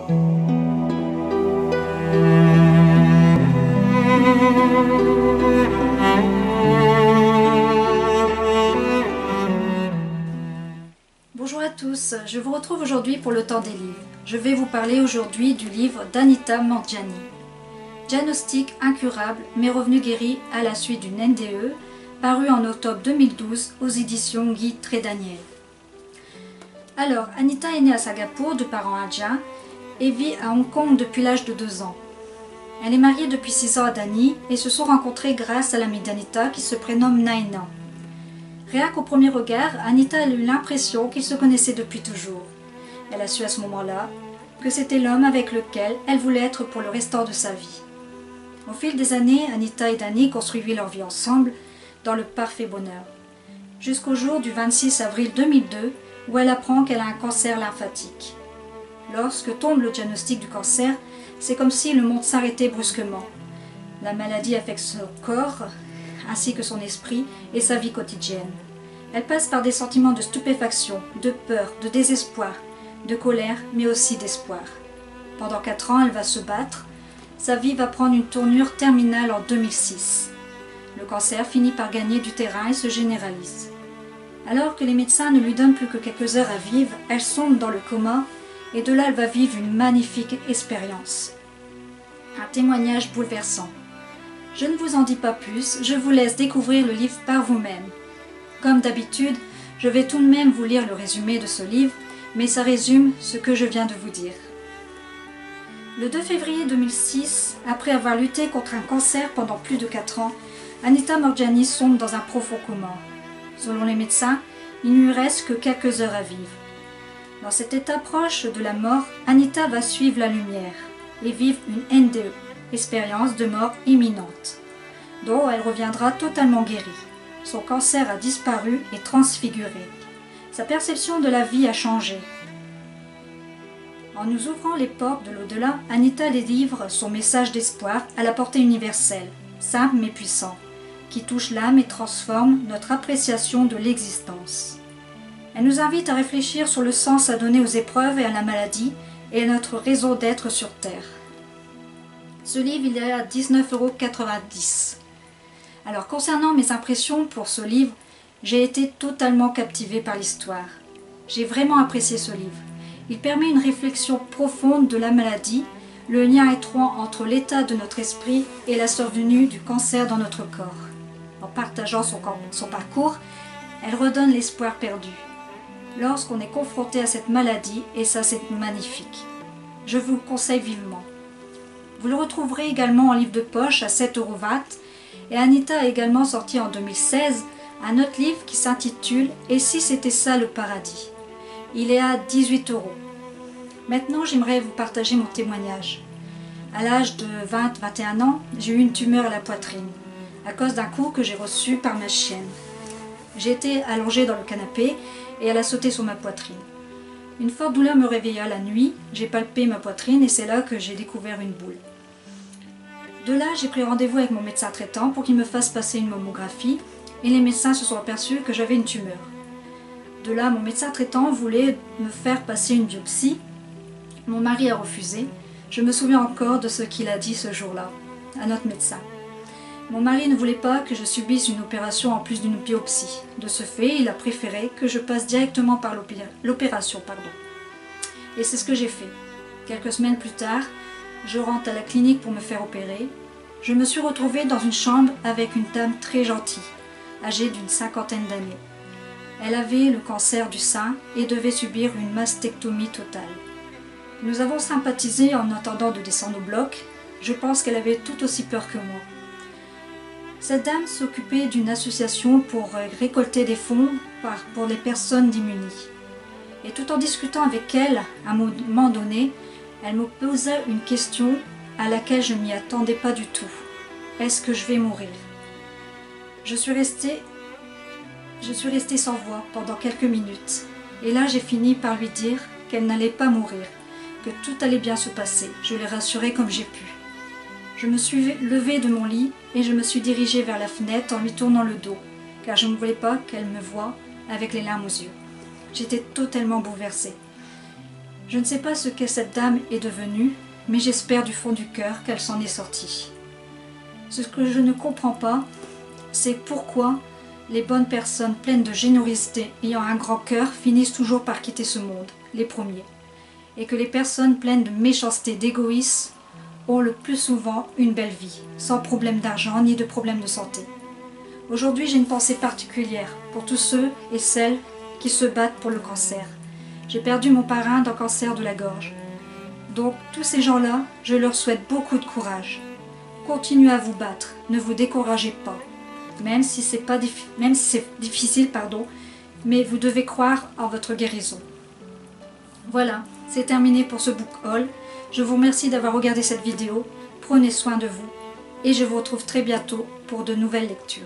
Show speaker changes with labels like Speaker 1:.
Speaker 1: Bonjour à tous, je vous retrouve aujourd'hui pour le temps des livres. Je vais vous parler aujourd'hui du livre d'Anita Moorjani. Diagnostic incurable mais revenu guéri à la suite d'une NDE, paru en octobre 2012 aux éditions Guy Trédaniel. Alors, Anita est née à Singapour de parents indiens et vit à Hong Kong depuis l'âge de 2 ans. Elle est mariée depuis 6 ans à Danny et se sont rencontrés grâce à l'amie d'Anita qui se prénomme Naina. Rien qu'au premier regard, Anita a eu l'impression qu'ils se connaissaient depuis toujours. Elle a su à ce moment-là que c'était l'homme avec lequel elle voulait être pour le restant de sa vie. Au fil des années, Anita et Danny construisirent leur vie ensemble dans le parfait bonheur. Jusqu'au jour du 26 avril 2002 où elle apprend qu'elle a un cancer lymphatique. Lorsque tombe le diagnostic du cancer, c'est comme si le monde s'arrêtait brusquement. La maladie affecte son corps, ainsi que son esprit et sa vie quotidienne. Elle passe par des sentiments de stupéfaction, de peur, de désespoir, de colère, mais aussi d'espoir. Pendant 4 ans, elle va se battre. Sa vie va prendre une tournure terminale en 2006. Le cancer finit par gagner du terrain et se généralise. Alors que les médecins ne lui donnent plus que quelques heures à vivre, elle sombre dans le coma et de là elle va vivre une magnifique expérience. Un témoignage bouleversant. Je ne vous en dis pas plus, je vous laisse découvrir le livre par vous-même. Comme d'habitude, je vais tout de même vous lire le résumé de ce livre, mais ça résume ce que je viens de vous dire. Le 2 février 2006, après avoir lutté contre un cancer pendant plus de 4 ans, Anita Moorjani sombre dans un profond coma. Selon les médecins, il ne lui reste que quelques heures à vivre. Dans cet état proche de la mort, Anita va suivre la lumière et vivre une NDE, expérience de mort imminente, dont elle reviendra totalement guérie. Son cancer a disparu et transfiguré. Sa perception de la vie a changé. En nous ouvrant les portes de l'au-delà, Anita délivre son message d'espoir à la portée universelle, simple mais puissant, qui touche l'âme et transforme notre appréciation de l'existence. Elle nous invite à réfléchir sur le sens à donner aux épreuves et à la maladie et à notre raison d'être sur Terre. Ce livre, il est à 19,90 €. Alors, concernant mes impressions pour ce livre, j'ai été totalement captivée par l'histoire. J'ai vraiment apprécié ce livre. Il permet une réflexion profonde de la maladie, le lien étroit entre l'état de notre esprit et la survenue du cancer dans notre corps. En partageant son parcours, elle redonne l'espoir perdu. Lorsqu'on est confronté à cette maladie, et ça c'est magnifique. Je vous le conseille vivement. Vous le retrouverez également en livre de poche à 7,20 € et Anita a également sorti en 2016 un autre livre qui s'intitule « Et si c'était ça le paradis ?» Il est à 18 €. Maintenant, j'aimerais vous partager mon témoignage. À l'âge de 20-21 ans, j'ai eu une tumeur à la poitrine à cause d'un coup que j'ai reçu par ma chienne. J'ai été allongée dans le canapé et elle a sauté sur ma poitrine. Une forte douleur me réveilla la nuit, j'ai palpé ma poitrine et c'est là que j'ai découvert une boule. De là, j'ai pris rendez-vous avec mon médecin traitant pour qu'il me fasse passer une mammographie et les médecins se sont aperçus que j'avais une tumeur. De là, mon médecin traitant voulait me faire passer une biopsie. Mon mari a refusé. Je me souviens encore de ce qu'il a dit ce jour-là à notre médecin. Mon mari ne voulait pas que je subisse une opération en plus d'une biopsie. De ce fait, il a préféré que je passe directement par l'opération. Et c'est ce que j'ai fait. Quelques semaines plus tard, je rentre à la clinique pour me faire opérer. Je me suis retrouvée dans une chambre avec une dame très gentille, âgée d'une 50aine d'années. Elle avait le cancer du sein et devait subir une mastectomie totale. Nous avons sympathisé en attendant de descendre au bloc. Je pense qu'elle avait tout aussi peur que moi. Cette dame s'occupait d'une association pour récolter des fonds pour les personnes démunies. Et tout en discutant avec elle, à un moment donné, elle me posait une question à laquelle je ne m'y attendais pas du tout. Est-ce que je vais mourir? Je suis restée sans voix pendant quelques minutes. Et là, j'ai fini par lui dire qu'elle n'allait pas mourir, que tout allait bien se passer. Je l'ai rassurée comme j'ai pu. Je me suis levée de mon lit et je me suis dirigée vers la fenêtre en lui tournant le dos, car je ne voulais pas qu'elle me voie avec les larmes aux yeux. J'étais totalement bouleversée. Je ne sais pas ce que cette dame est devenue, mais j'espère du fond du cœur qu'elle s'en est sortie. Ce que je ne comprends pas, c'est pourquoi les bonnes personnes pleines de générosité ayant un grand cœur finissent toujours par quitter ce monde, les premiers, et que les personnes pleines de méchanceté, d'égoïsme ont le plus souvent une belle vie, sans problème d'argent ni de problème de santé. Aujourd'hui, j'ai une pensée particulière pour tous ceux et celles qui se battent pour le cancer. J'ai perdu mon parrain d'un cancer de la gorge. Donc, tous ces gens-là, je leur souhaite beaucoup de courage. Continuez à vous battre, ne vous découragez pas. Même si c'est difficile, mais vous devez croire en votre guérison. Voilà, c'est terminé pour ce book haul. Je vous remercie d'avoir regardé cette vidéo. Prenez soin de vous et je vous retrouve très bientôt pour de nouvelles lectures.